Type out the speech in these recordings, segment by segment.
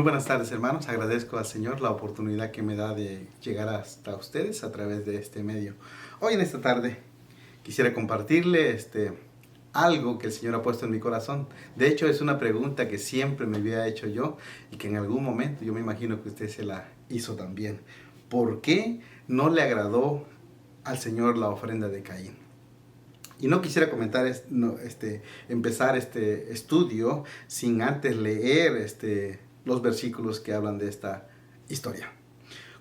Muy buenas tardes, hermanos. Agradezco al Señor la oportunidad que me da de llegar hasta ustedes a través de este medio. Hoy en esta tarde quisiera compartirle algo que el Señor ha puesto en mi corazón. De hecho, es una pregunta que siempre me había hecho yo y que en algún momento yo me imagino que usted se la hizo también. ¿Por qué no le agradó al Señor la ofrenda de Caín? Y no quisiera empezar este estudio sin antes leer los versículos que hablan de esta historia.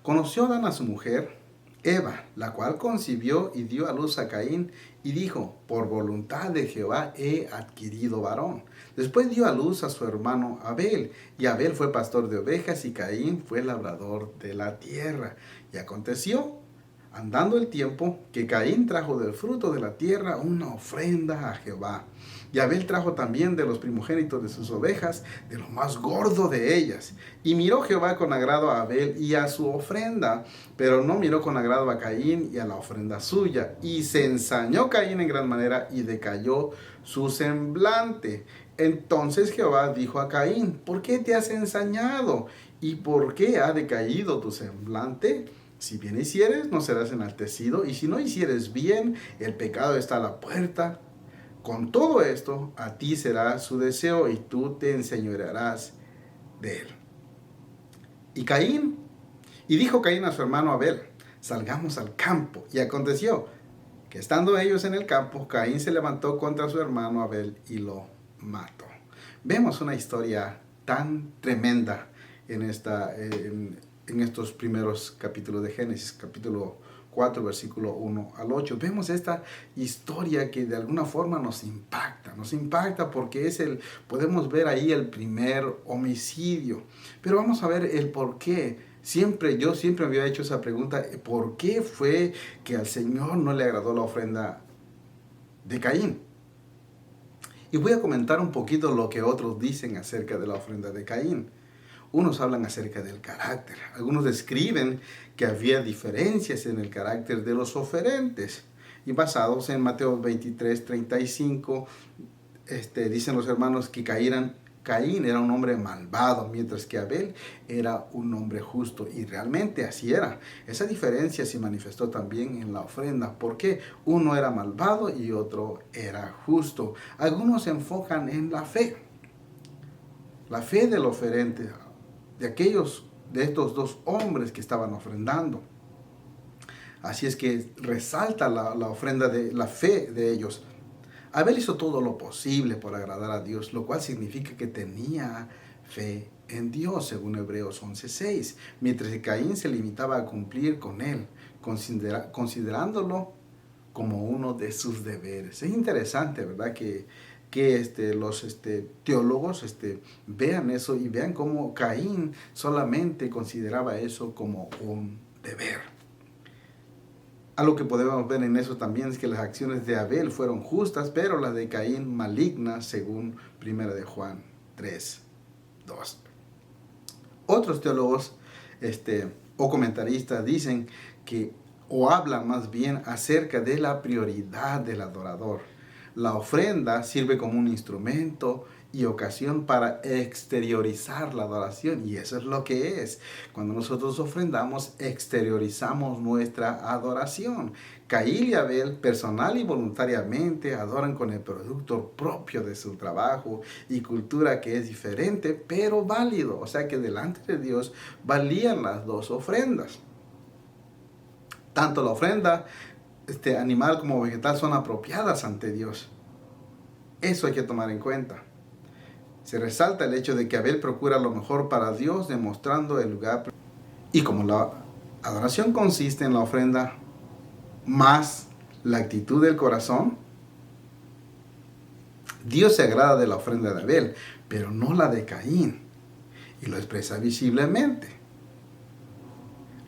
Conoció Adán a su mujer, Eva, la cual concibió y dio a luz a Caín, y dijo: por voluntad de Jehová he adquirido varón. Después dio a luz a su hermano Abel, y Abel fue pastor de ovejas, y Caín fue labrador de la tierra. Y aconteció, andando el tiempo, que Caín trajo del fruto de la tierra una ofrenda a Jehová. Y Abel trajo también de los primogénitos de sus ovejas, de lo más gordo de ellas. Y miró Jehová con agrado a Abel y a su ofrenda, pero no miró con agrado a Caín y a la ofrenda suya. Y se ensañó Caín en gran manera y decayó su semblante. Entonces Jehová dijo a Caín: ¿por qué te has ensañado? ¿Y por qué ha decaído tu semblante? Si bien hicieres, no serás enaltecido, y si no hicieres bien, el pecado está a la puerta. Con todo esto, a ti será su deseo, y tú te enseñorearás de él. Y dijo Caín a su hermano Abel: salgamos al campo. Y aconteció que estando ellos en el campo, Caín se levantó contra su hermano Abel y lo mató. Vemos una historia tan tremenda en estos primeros capítulos de Génesis, capítulo 4, versículo 1 al 8. Vemos esta historia que de alguna forma nos impacta porque podemos ver ahí el primer homicidio. Pero vamos a ver el por qué. Yo siempre me había hecho esa pregunta: ¿por qué fue que al Señor no le agradó la ofrenda de Caín? Y voy a comentar un poquito lo que otros dicen acerca de la ofrenda de Caín. Unos hablan acerca del carácter. Algunos describen que había diferencias en el carácter de los oferentes. Y basados en Mateo 23, 35, dicen los hermanos que Caín era un hombre malvado, mientras que Abel era un hombre justo. Y realmente así era. Esa diferencia se manifestó también en la ofrenda, porque uno era malvado y otro era justo. Algunos se enfocan en la fe del oferente, de estos dos hombres que estaban ofrendando. Así es que resalta la ofrenda de la fe de ellos. Abel hizo todo lo posible por agradar a Dios, lo cual significa que tenía fe en Dios, según Hebreos 11:6, mientras que Caín se limitaba a cumplir con él, considerándolo como uno de sus deberes. Es interesante, ¿verdad?, que los teólogos vean eso y vean cómo Caín solamente consideraba eso como un deber. Algo que podemos ver en eso también es que las acciones de Abel fueron justas, pero las de Caín malignas, según 1 de Juan 3:2. Otros teólogos o comentaristas dicen o hablan más bien acerca de la prioridad del adorador. La ofrenda sirve como un instrumento y ocasión para exteriorizar la adoración, y eso es lo que es. Cuando nosotros ofrendamos, exteriorizamos nuestra adoración. Caín y Abel, personal y voluntariamente, adoran con el producto propio de su trabajo y cultura, que es diferente pero válido. O sea que delante de Dios valían las dos ofrendas. Tanto la ofrenda animal como vegetal son apropiadas ante Dios. Eso hay que tomar en cuenta. Se resalta el hecho de que Abel procura lo mejor para Dios, demostrando el lugar. Y como la adoración consiste en la ofrenda más la actitud del corazón, Dios se agrada de la ofrenda de Abel, pero no la de Caín, y lo expresa visiblemente.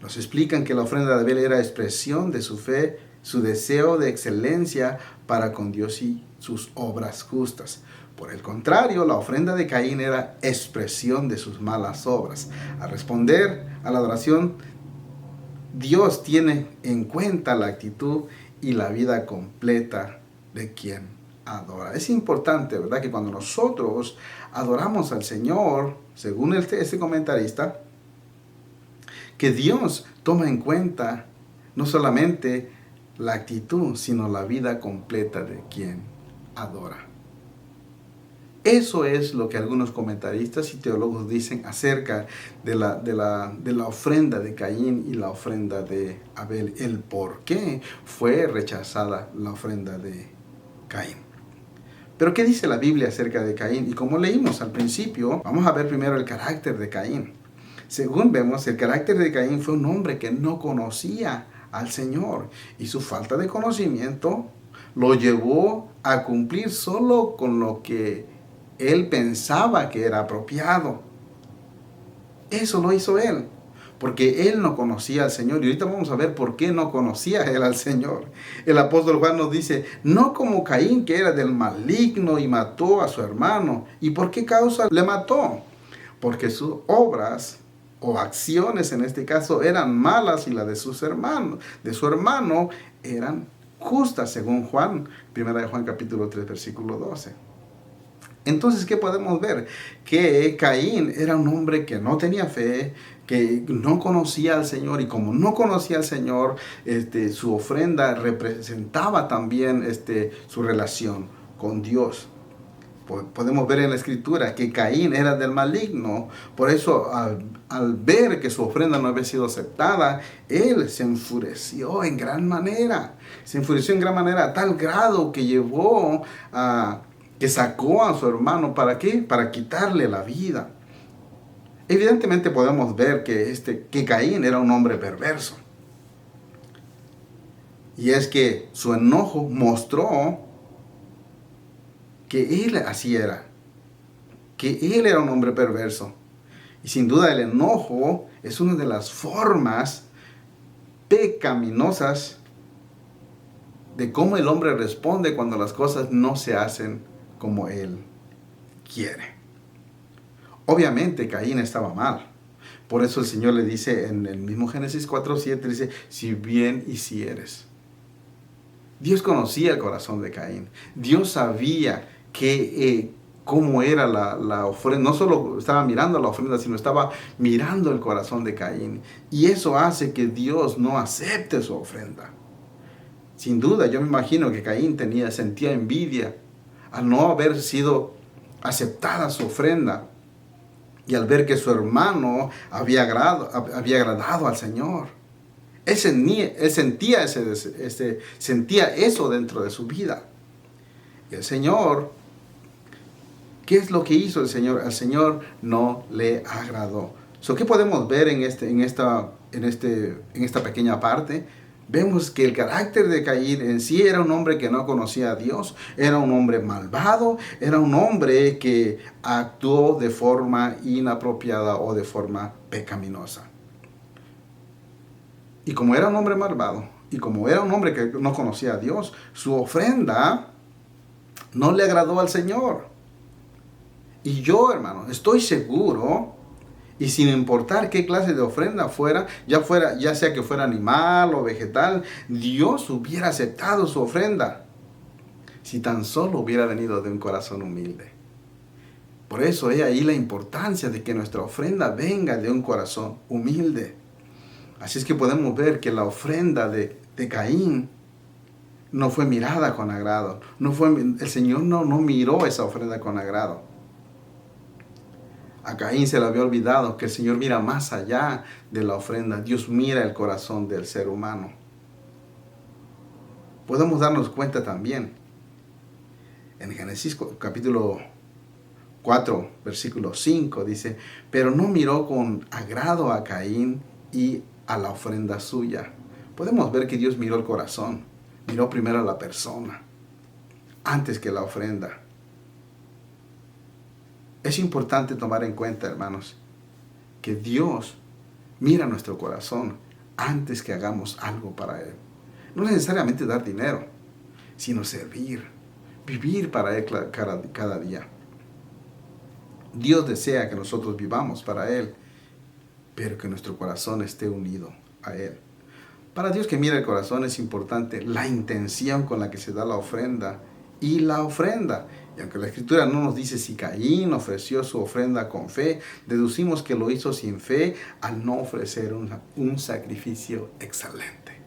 Nos explican que la ofrenda de Abel era expresión de su fe, su deseo de excelencia para con Dios y sus obras justas. Por el contrario, la ofrenda de Caín era expresión de sus malas obras. Al responder a la adoración, Dios tiene en cuenta la actitud y la vida completa de quien adora. Es importante, ¿verdad?, que cuando nosotros adoramos al Señor, según este comentarista, que Dios toma en cuenta no solamente la actitud, sino la vida completa de quien adora. Eso es lo que algunos comentaristas y teólogos dicen acerca de la ofrenda de Caín y la ofrenda de Abel. El por qué fue rechazada la ofrenda de Caín. Pero ¿qué dice la Biblia acerca de Caín? Y como leímos al principio, vamos a ver primero el carácter de Caín. Según vemos, el carácter de Caín fue un hombre que no conocía al Señor. Y su falta de conocimiento lo llevó a cumplir solo con lo que él pensaba que era apropiado. Eso lo hizo él, porque él no conocía al Señor. Y ahorita vamos a ver por qué no conocía él al Señor. El apóstol Juan nos dice, no como Caín, que era del maligno y mató a su hermano. ¿Y por qué causa le mató? Porque sus obras o acciones en este caso eran malas y las de sus hermanos, de su hermano, eran justas, según Juan, 1 Juan capítulo 3, versículo 12. Entonces, ¿qué podemos ver? Que Caín era un hombre que no tenía fe, que no conocía al Señor, y como no conocía al Señor, su ofrenda representaba también su relación con Dios. Podemos ver en la Escritura que Caín era del maligno. Por eso, al ver que su ofrenda no había sido aceptada, él se enfureció en gran manera. Se enfureció en gran manera a tal grado que llevó que sacó a su hermano. ¿Para qué? Para quitarle la vida. Evidentemente podemos ver que Caín era un hombre perverso. Y es que su enojo mostró que él así era, que él era un hombre perverso. Y sin duda el enojo es una de las formas pecaminosas de cómo el hombre responde cuando las cosas no se hacen como él quiere. Obviamente Caín estaba mal. Por eso el Señor le dice en el mismo Génesis 4:7, dice, si bien hicieres. Dios conocía el corazón de Caín. Dios sabía cómo era la ofrenda. No solo estaba mirando la ofrenda, sino estaba mirando el corazón de Caín. Y eso hace que Dios no acepte su ofrenda. Sin duda, yo me imagino que Caín sentía envidia al no haber sido aceptada su ofrenda y al ver que su hermano había agradado al Señor. Él sentía eso dentro de su vida. Y el Señor, ¿qué es lo que hizo el Señor? Al Señor no le agradó. ¿Qué podemos ver en esta pequeña parte? Vemos que el carácter de Caín en sí era un hombre que no conocía a Dios, era un hombre malvado, era un hombre que actuó de forma inapropiada o de forma pecaminosa. Y como era un hombre malvado, y como era un hombre que no conocía a Dios, su ofrenda no le agradó al Señor. Y yo, hermano, estoy seguro, y sin importar qué clase de ofrenda fuera, ya sea que fuera animal o vegetal, Dios hubiera aceptado su ofrenda, si tan solo hubiera venido de un corazón humilde. Por eso es ahí la importancia de que nuestra ofrenda venga de un corazón humilde. Así es que podemos ver que la ofrenda de Caín no fue mirada con agrado. El Señor no miró esa ofrenda con agrado. A Caín se le había olvidado que el Señor mira más allá de la ofrenda. Dios mira el corazón del ser humano. Podemos darnos cuenta también en Génesis capítulo 4, versículo 5, dice, pero no miró con agrado a Caín y a la ofrenda suya. Podemos ver que Dios miró el corazón, miró primero a la persona, antes que la ofrenda. Es importante tomar en cuenta, hermanos, que Dios mira nuestro corazón antes que hagamos algo para Él. No necesariamente dar dinero, sino servir, vivir para Él cada día. Dios desea que nosotros vivamos para Él, pero que nuestro corazón esté unido a Él. Para Dios que mira el corazón es importante la intención con la que se da la ofrenda y la ofrenda. Y aunque la Escritura no nos dice si Caín ofreció su ofrenda con fe, deducimos que lo hizo sin fe al no ofrecer un sacrificio excelente.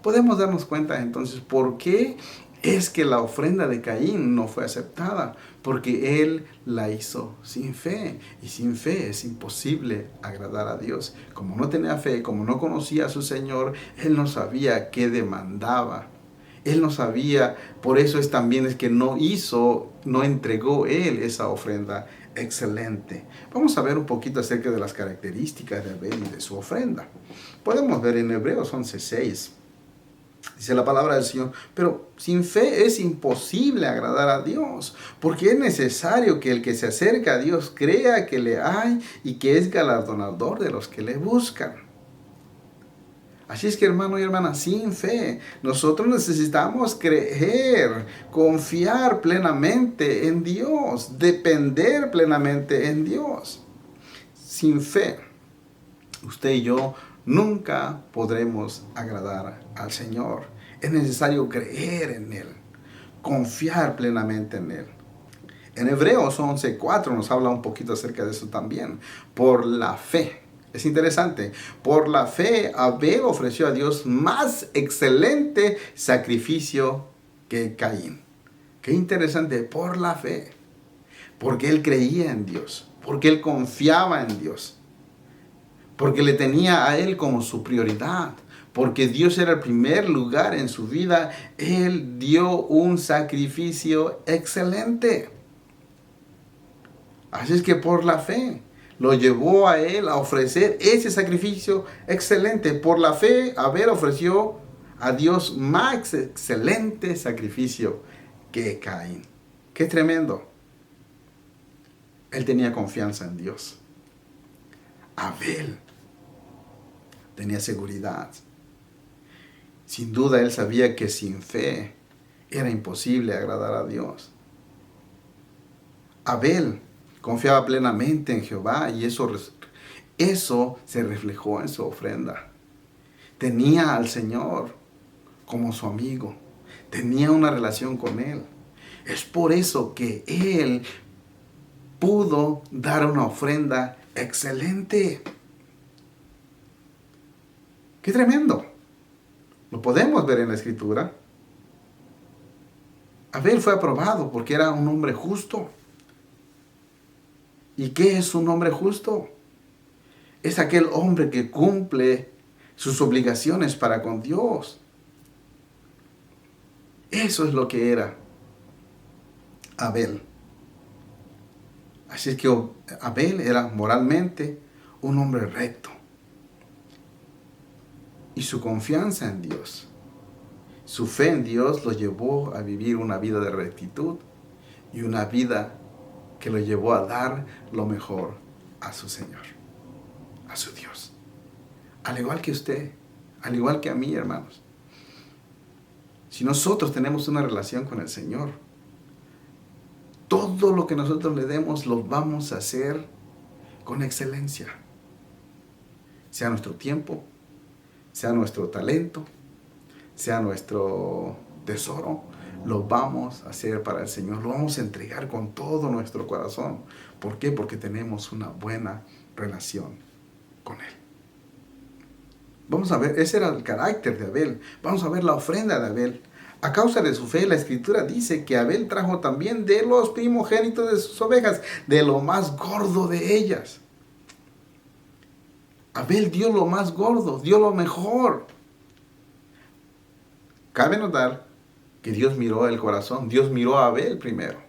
Podemos darnos cuenta entonces por qué es que la ofrenda de Caín no fue aceptada, porque él la hizo sin fe, y sin fe es imposible agradar a Dios. Como no tenía fe, como no conocía a su Señor, él no sabía qué demandaba. Él no sabía, por eso también es que no entregó él esa ofrenda excelente. Vamos a ver un poquito acerca de las características de Abel y de su ofrenda. Podemos ver en Hebreos 11:6. Dice la palabra del Señor, pero sin fe es imposible agradar a Dios, porque es necesario que el que se acerca a Dios crea que le hay y que es galardonador de los que le buscan. Así es que, hermano y hermana, sin fe, nosotros necesitamos creer, confiar plenamente en Dios, depender plenamente en Dios. Sin fe, usted y yo nunca podremos agradar al Señor. Es necesario creer en Él, confiar plenamente en Él. En Hebreos 11:4 nos habla un poquito acerca de eso también. Por la fe. Es interesante. Por la fe, Abel ofreció a Dios más excelente sacrificio que Caín. Qué interesante. Por la fe. Porque él creía en Dios. Porque él confiaba en Dios. Porque le tenía a él como su prioridad. Porque Dios era el primer lugar en su vida. Él dio un sacrificio excelente. Así es que por la fe lo llevó a él a ofrecer ese sacrificio excelente. Por la fe, Abel ofreció a Dios más excelente sacrificio que Caín. ¡Qué tremendo! Él tenía confianza en Dios. Abel tenía seguridad. Sin duda él sabía que sin fe era imposible agradar a Dios. Abel confiaba plenamente en Jehová y eso se reflejó en su ofrenda. Tenía al Señor como su amigo. Tenía una relación con Él. Es por eso que Él pudo dar una ofrenda excelente. ¡Qué tremendo! Lo podemos ver en la Escritura. Abel fue aprobado porque era un hombre justo. ¿Y qué es un hombre justo? Es aquel hombre que cumple sus obligaciones para con Dios. Eso es lo que era Abel. Así es que Abel era moralmente un hombre recto. Y su confianza en Dios, su fe en Dios lo llevó a vivir una vida de rectitud y una vida que lo llevó a dar lo mejor a su Señor, a su Dios. Al igual que usted, al igual que a mí, hermanos. Si nosotros tenemos una relación con el Señor, todo lo que nosotros le demos lo vamos a hacer con excelencia. Sea nuestro tiempo, sea nuestro talento, sea nuestro tesoro, lo vamos a hacer para el Señor. Lo vamos a entregar con todo nuestro corazón. ¿Por qué? Porque tenemos una buena relación con Él. Vamos a ver, ese era el carácter de Abel. Vamos a ver la ofrenda de Abel. A causa de su fe, la Escritura dice que Abel trajo también de los primogénitos de sus ovejas, de lo más gordo de ellas. Abel dio lo más gordo, dio lo mejor. Cabe notar que Dios miró el corazón. Dios miró a Abel primero,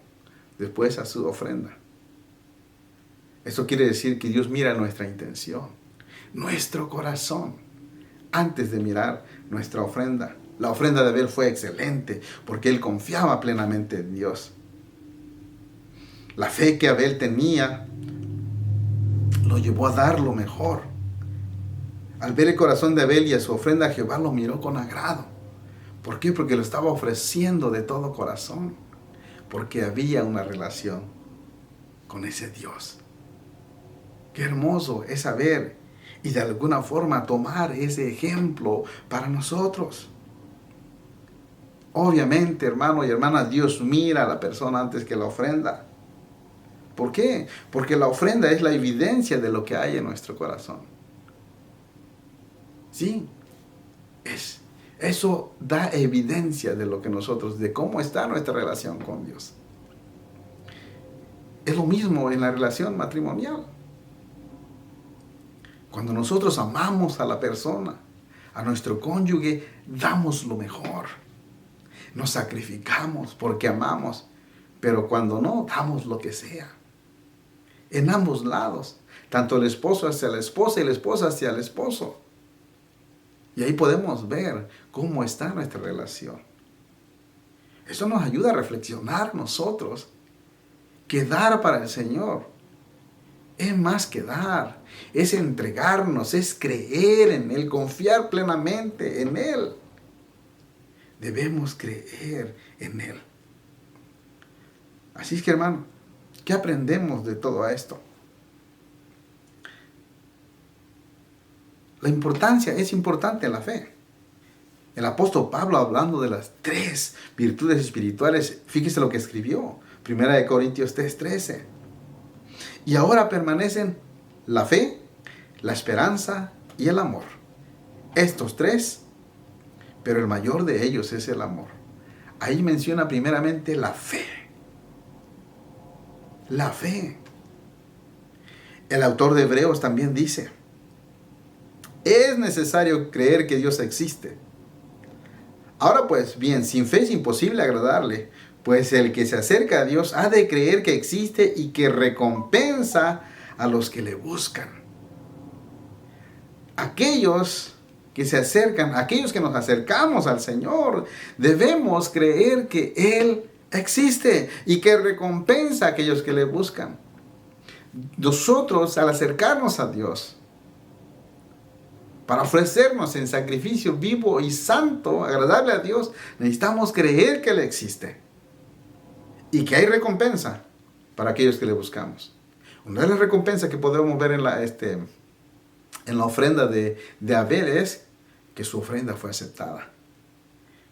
después a su ofrenda. Eso quiere decir que Dios mira nuestra intención, nuestro corazón, antes de mirar nuestra ofrenda. La ofrenda de Abel fue excelente porque él confiaba plenamente en Dios. La fe que Abel tenía lo llevó a dar lo mejor. Al ver el corazón de Abel y a su ofrenda, Jehová lo miró con agrado. ¿Por qué? Porque lo estaba ofreciendo de todo corazón. Porque había una relación con ese Dios. Qué hermoso es saber y de alguna forma tomar ese ejemplo para nosotros. Obviamente, hermano y hermana, Dios mira a la persona antes que la ofrenda. ¿Por qué? Porque la ofrenda es la evidencia de lo que hay en nuestro corazón. Sí, eso da evidencia de lo que nosotros, de cómo está nuestra relación con Dios. Es lo mismo en la relación matrimonial. Cuando nosotros amamos a la persona, a nuestro cónyuge, damos lo mejor. Nos sacrificamos porque amamos, pero cuando no, damos lo que sea. En ambos lados, tanto el esposo hacia la esposa y la esposa hacia el esposo. Y ahí podemos ver cómo está nuestra relación. Eso nos ayuda a reflexionar nosotros que dar para el Señor es más que dar, es entregarnos, es creer en Él, confiar plenamente en Él. Debemos creer en Él. Así es que, hermano, ¿qué aprendemos de todo esto? La importancia es importante en la fe. El apóstol Pablo, hablando de las 3 virtudes espirituales, fíjese lo que escribió, 1 Corintios 3:13. Y ahora permanecen la fe, la esperanza y el amor. Estos 3, pero el mayor de ellos es el amor. Ahí menciona primeramente la fe. La fe. El autor de Hebreos también dice, es necesario creer que Dios existe. Ahora pues, bien, sin fe es imposible agradarle, pues el que se acerca a Dios ha de creer que existe y que recompensa a los que le buscan. Aquellos que se acercan, aquellos que nos acercamos al Señor, debemos creer que Él existe y que recompensa a aquellos que le buscan. Nosotros, al acercarnos a Dios, para ofrecernos en sacrificio vivo y santo, agradable a Dios, necesitamos creer que Él existe y que hay recompensa para aquellos que le buscamos. Una de las recompensas que podemos ver en la ofrenda de Abel es que su ofrenda fue aceptada.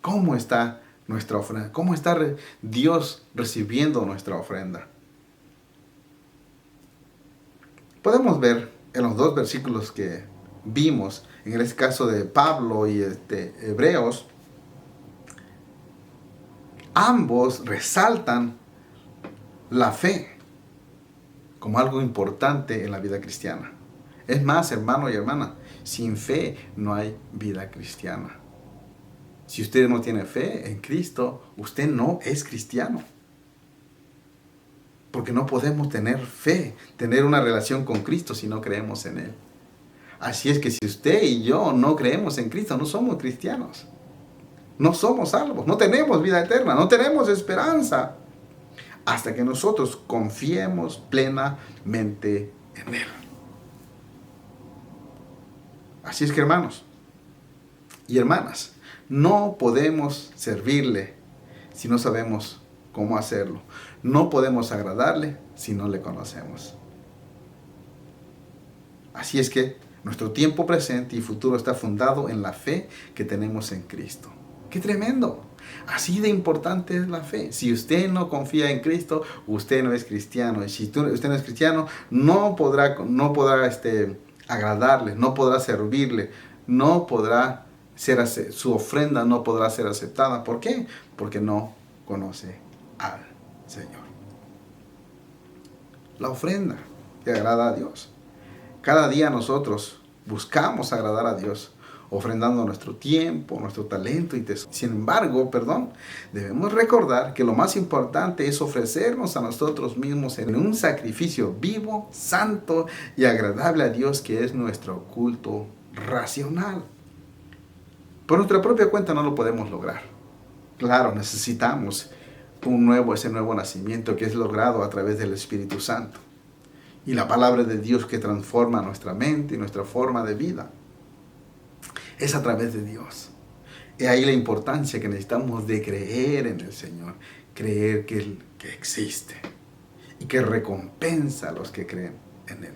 ¿Cómo está nuestra ofrenda? ¿Cómo está Dios recibiendo nuestra ofrenda? Podemos ver en los 2 versículos que vimos, en el caso de Pablo y Hebreos, ambos resaltan la fe como algo importante en la vida cristiana. Es más, hermano y hermana, sin fe no hay vida cristiana. Si usted no tiene fe en Cristo, usted no es cristiano. Porque no podemos tener fe, tener una relación con Cristo si no creemos en Él. Así es que si usted y yo no creemos en Cristo, no somos cristianos. No somos salvos, no tenemos vida eterna, no tenemos esperanza. Hasta que nosotros confiemos plenamente en Él. Así es que, hermanos y hermanas, no podemos servirle si no sabemos cómo hacerlo. No podemos agradarle si no le conocemos. Así es que nuestro tiempo presente y futuro está fundado en la fe que tenemos en Cristo. ¡Qué tremendo! Así de importante es la fe. Si usted no confía en Cristo, usted no es cristiano. Y si usted no es cristiano, no podrá agradarle, no podrá servirle, no podrá su ofrenda no podrá ser aceptada. ¿Por qué? Porque no conoce al Señor. La ofrenda que agrada a Dios. Cada día nosotros buscamos agradar a Dios, ofrendando nuestro tiempo, nuestro talento y tesoro. Sin embargo, debemos recordar que lo más importante es ofrecernos a nosotros mismos en un sacrificio vivo, santo y agradable a Dios, que es nuestro culto racional. Por nuestra propia cuenta no lo podemos lograr. Claro, necesitamos ese nuevo nacimiento que es logrado a través del Espíritu Santo. Y la palabra de Dios que transforma nuestra mente y nuestra forma de vida. Es a través de Dios. Y ahí la importancia que necesitamos de creer en el Señor. Creer que Él existe. Y que recompensa a los que creen en Él.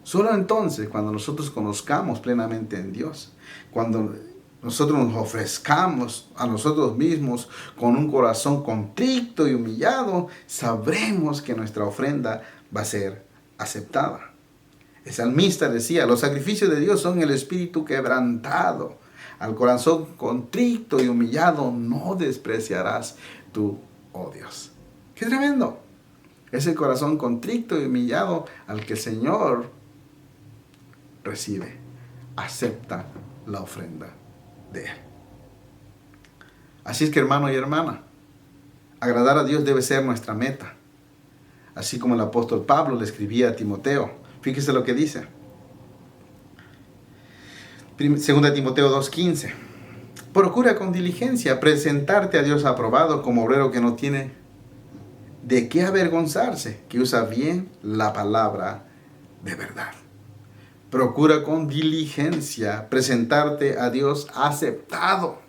Solo entonces, cuando nosotros conozcamos plenamente en Dios, cuando nosotros nos ofrezcamos a nosotros mismos con un corazón contrito y humillado, sabremos que nuestra ofrenda va a ser aceptada. El salmista decía, los sacrificios de Dios son el espíritu quebrantado. Al corazón contrito y humillado no despreciarás tú, oh Dios. ¡Qué tremendo! Es el corazón contrito y humillado al que el Señor recibe, acepta la ofrenda de Él. Así es que, hermano y hermana, agradar a Dios debe ser nuestra meta. Así como el apóstol Pablo le escribía a Timoteo. Fíjese lo que dice. 2 Timoteo 2:15. Procura con diligencia presentarte a Dios aprobado como obrero que no tiene de qué avergonzarse, que usa bien la palabra de verdad. Procura con diligencia presentarte a Dios aceptado.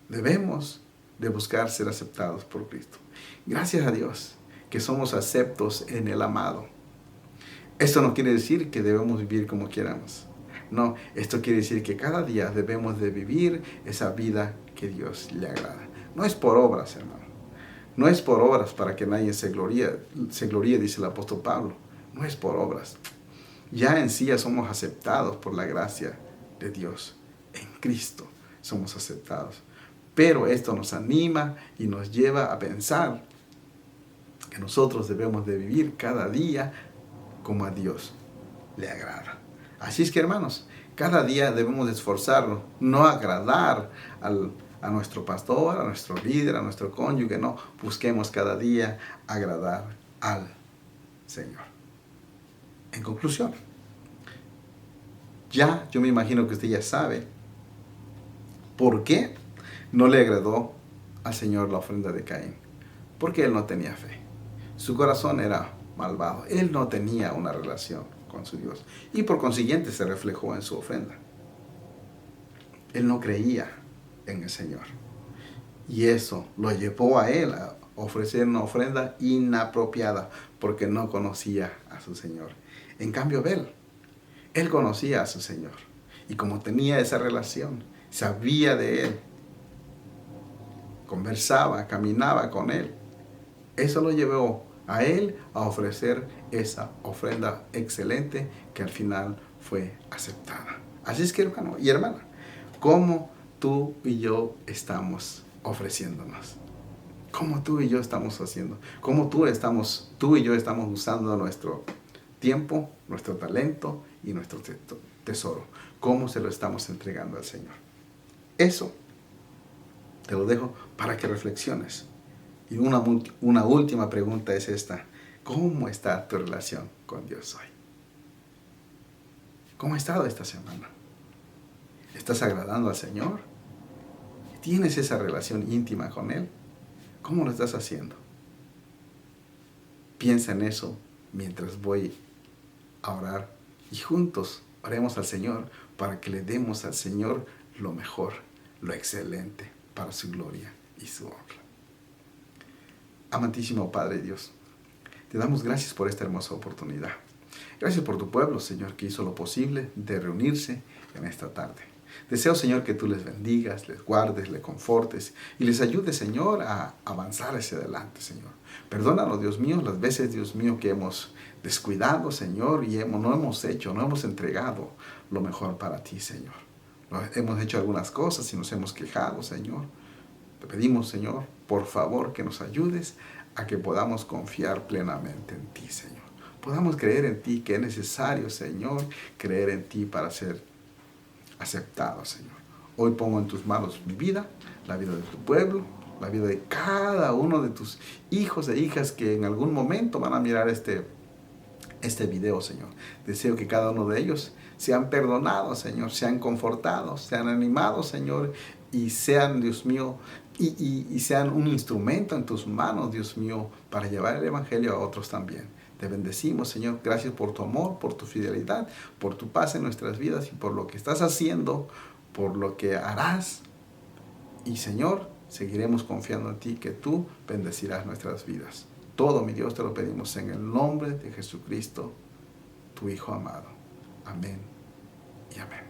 Debemos de buscar ser aceptados por Cristo. Gracias a Dios que somos aceptos en el amado. Esto no quiere decir que debemos vivir como queramos. No, esto quiere decir que cada día debemos de vivir esa vida que Dios le agrada. No es por obras, hermano. No es por obras para que nadie se gloríe, dice el apóstol Pablo. No es por obras. Ya en sí ya somos aceptados por la gracia de Dios. En Cristo somos aceptados. Pero esto nos anima y nos lleva a pensar que nosotros debemos de vivir cada día como a Dios le agrada. Así es que, hermanos, cada día debemos de esforzarnos, no agradar a nuestro pastor, a nuestro líder, a nuestro cónyuge, no. Busquemos cada día agradar al Señor. En conclusión, yo me imagino que usted ya sabe por qué no le agradó al Señor la ofrenda de Caín. Porque él no tenía fe. Su corazón era malvado. Él no tenía una relación con su Dios. Y por consiguiente se reflejó en su ofrenda. Él no creía en el Señor. Y eso lo llevó a él a ofrecer una ofrenda inapropiada porque no conocía a su Señor. En cambio, él conocía a su Señor. Y como tenía esa relación, sabía de Él, conversaba, caminaba con Él, eso lo llevó a Él a ofrecer esa ofrenda excelente que al final fue aceptada. Así es que, hermano y hermana, ¿cómo tú y yo estamos ofreciéndonos? ¿Cómo tú y yo estamos haciendo? ¿Cómo tú y yo estamos usando nuestro tiempo, nuestro talento y nuestro tesoro? ¿Cómo se lo estamos entregando al Señor? Eso te lo dejo para que reflexiones. Y una última pregunta es esta. ¿Cómo está tu relación con Dios hoy? ¿Cómo ha estado esta semana? ¿Estás agradando al Señor? ¿Tienes esa relación íntima con Él? ¿Cómo lo estás haciendo? Piensa en eso mientras voy a orar y juntos oremos al Señor para que le demos al Señor lo mejor, lo excelente para su gloria y su honra. Amantísimo Padre Dios, te damos gracias por esta hermosa oportunidad. Gracias por tu pueblo, Señor, que hizo lo posible de reunirse en esta tarde. Deseo, Señor, que tú les bendigas, les guardes, les confortes y les ayudes, Señor, a avanzar hacia adelante, Señor. Perdónanos, Dios mío, las veces, Dios mío, que hemos descuidado, Señor, y no hemos entregado lo mejor para ti, Señor. Hemos hecho algunas cosas y nos hemos quejado, Señor. Te pedimos, Señor, por favor, que nos ayudes a que podamos confiar plenamente en ti, Señor. Podamos creer en ti, que es necesario, Señor, creer en ti para ser aceptado, Señor. Hoy pongo en tus manos mi vida, la vida de tu pueblo, la vida de cada uno de tus hijos e hijas que en algún momento van a mirar este video, Señor. Deseo que cada uno de ellos sean perdonados, Señor, sean confortados, sean animados, Señor, y sean, Dios mío, y sean un instrumento en tus manos, Dios mío, para llevar el Evangelio a otros también. Te bendecimos, Señor. Gracias por tu amor, por tu fidelidad, por tu paz en nuestras vidas y por lo que estás haciendo, por lo que harás. Y, Señor, seguiremos confiando en ti, que tú bendecirás nuestras vidas. Todo, mi Dios, te lo pedimos en el nombre de Jesucristo, tu Hijo amado. Amén y amén.